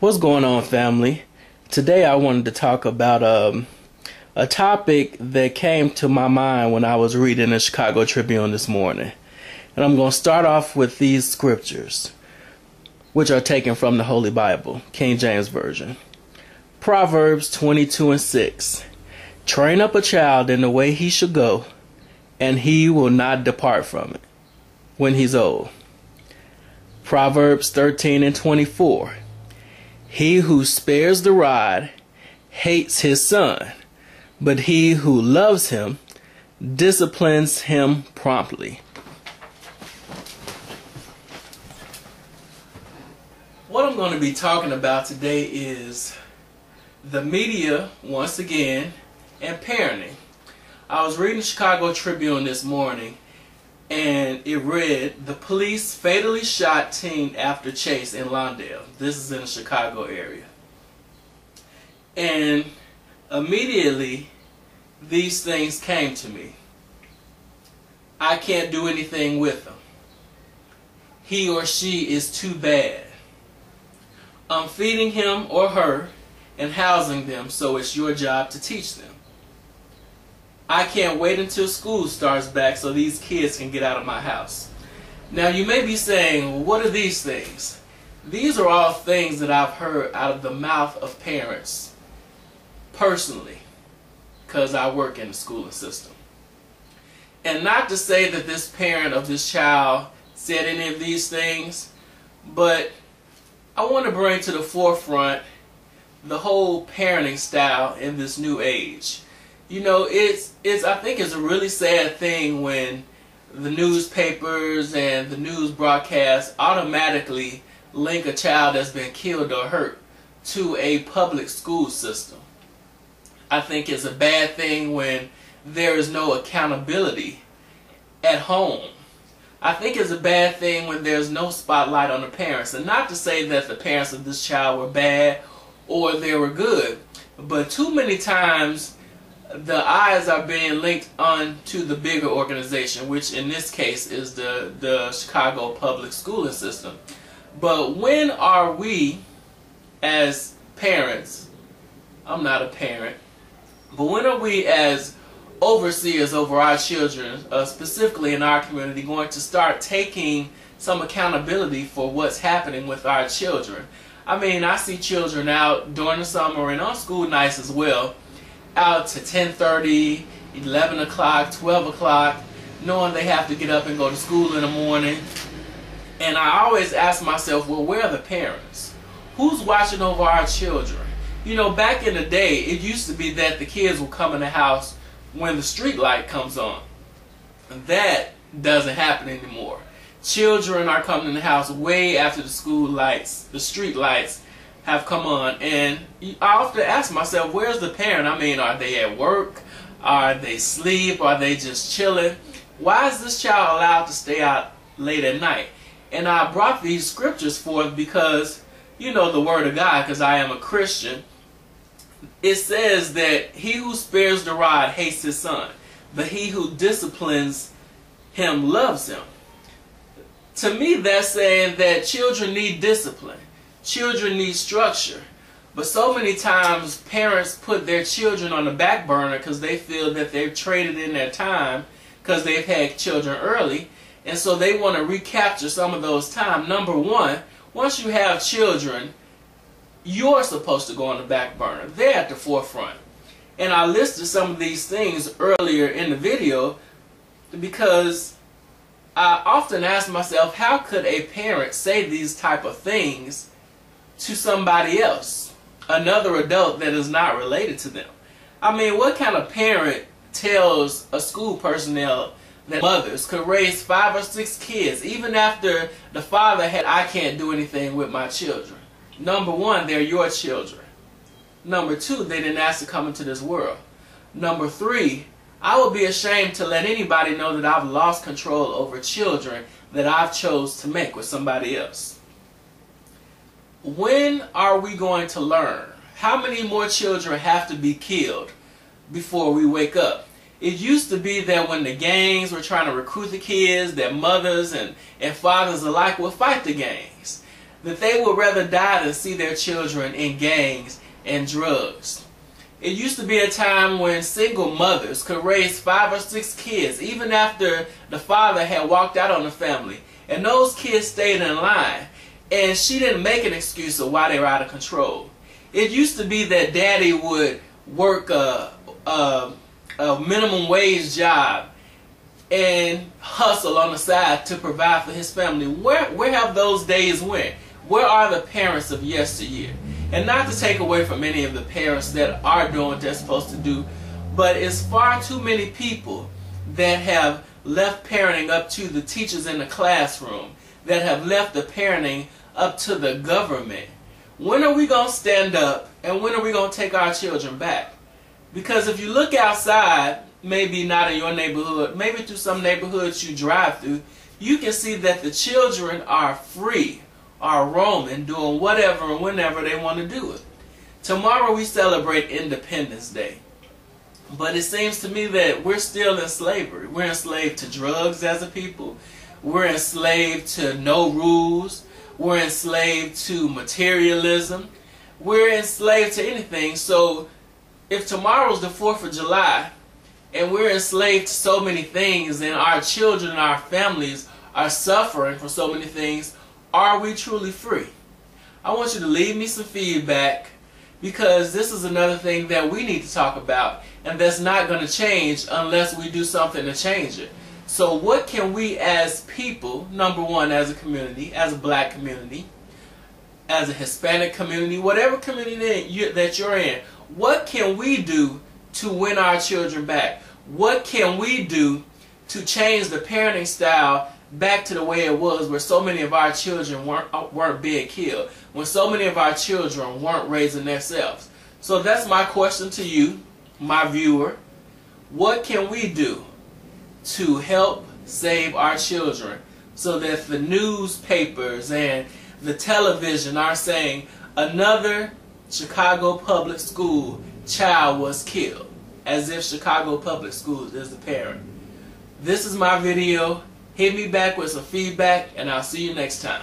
What's going on, family? Today I wanted to talk about a topic that came to my mind when I was reading the Chicago Tribune this morning. And I'm going to start off with these scriptures, which are taken from the Holy Bible, King James Version. Proverbs 22:6. Train up a child in the way he should go, and he will not depart from it when he's old. Proverbs 13:24. He who spares the rod hates his son, but he who loves him disciplines him promptly. What I'm going to be talking about today is the media, once again, and parenting. I was reading the Chicago Tribune this morning, and it read, "The police fatally shot teen after chase in Lawndale." This is in the Chicago area. And immediately, these things came to me. I can't do anything with them. He or she is too bad. I'm feeding him or her and housing them, so it's your job to teach them. I can't wait until school starts back so these kids can get out of my house. Now you may be saying, well, what are these things? These are all things that I've heard out of the mouth of parents personally, because I work in the schooling system. And not to say that this parent of this child said any of these things, but I want to bring to the forefront the whole parenting style in this new age. You know, I think it's a really sad thing when the newspapers and the news broadcasts automatically link a child that's been killed or hurt to a public school system. I think it's a bad thing when there is no accountability at home. I think it's a bad thing when there's no spotlight on the parents. And not to say that the parents of this child were bad or they were good, but too many times the eyes are being linked on to the bigger organization, which in this case is the Chicago public schooling system. But when are we as parents, I'm not a parent, but when are we as overseers over our children, specifically in our community, going to start taking some accountability for what's happening with our children? I mean, I see children out during the summer and on school nights as well, out to 10:30, 11 o'clock, 12 o'clock, knowing they have to get up and go to school in the morning. And I always ask myself, well, where are the parents? Who's watching over our children? You know, back in the day, it used to be that the kids would come in the house when the street light comes on. That doesn't happen anymore. Children are coming in the house way after the school lights, the street lights have come on. And I often ask myself, where's the parent? I mean, are they at work? Are they asleep? Are they just chilling? Why is this child allowed to stay out late at night? And I brought these scriptures forth because, you know, the Word of God, because I am a Christian. It says that he who spares the rod hates his son, but he who disciplines him loves him. To me, that's saying that children need discipline. Children need structure. But so many times parents put their children on the back burner because they feel that they've traded in their time because they've had children early. And so they want to recapture some of those time. Number one, once you have children, you're supposed to go on the back burner. They're at the forefront. And I listed some of these things earlier in the video because I often ask myself, how could a parent say these type of things to somebody else, another adult that is not related to them? I mean, what kind of parent tells a school personnel that mothers could raise 5 or 6 kids even after the father had, I can't do anything with my children? Number one, they're your children. Number two, they didn't ask to come into this world. Number three, I would be ashamed to let anybody know that I've lost control over children that I've chose to make with somebody else. When are we going to learn? How many more children have to be killed before we wake up? It used to be that when the gangs were trying to recruit the kids, that mothers and fathers alike would fight the gangs. that they would rather die than see their children in gangs and drugs. It used to be a time when single mothers could raise 5 or 6 kids even after the father had walked out on the family, and those kids stayed in line, and she didn't make an excuse of why they were out of control. It used to be that daddy would work a minimum wage job and hustle on the side to provide for his family. Where have those days went? Where are the parents of yesteryear? And not to take away from any of the parents that are doing what they're supposed to do, but it's far too many people that have left parenting up to the teachers in the classroom, that have left the parenting up to the government. When are we going to stand up, and when are we going to take our children back? Because if you look outside, maybe not in your neighborhood, maybe through some neighborhoods you drive through, you can see that the children are free, are roaming, doing whatever and whenever they want to do it. Tomorrow we celebrate Independence Day. But it seems to me that we're still in slavery. We're enslaved to drugs as a people. We're enslaved to no rules. We're enslaved to materialism. We're enslaved to anything. So if tomorrow's the 4th of July and we're enslaved to so many things, and our children and our families are suffering for so many things, are we truly free? I want you to leave me some feedback, because this is another thing that we need to talk about, and that's not going to change unless we do something to change it. So what can we as people, number one, as a community, as a black community, as a Hispanic community, whatever community that you're in, what can we do to win our children back? What can we do to change the parenting style back to the way it was, where so many of our children weren't being killed, when so many of our children weren't raising themselves? So that's my question to you, my viewer. What can we do to help save our children so that the newspapers and the television are saying another Chicago public school child was killed, as if Chicago public schools is the parent? This is my video. Hit me back with some feedback, and I'll see you next time.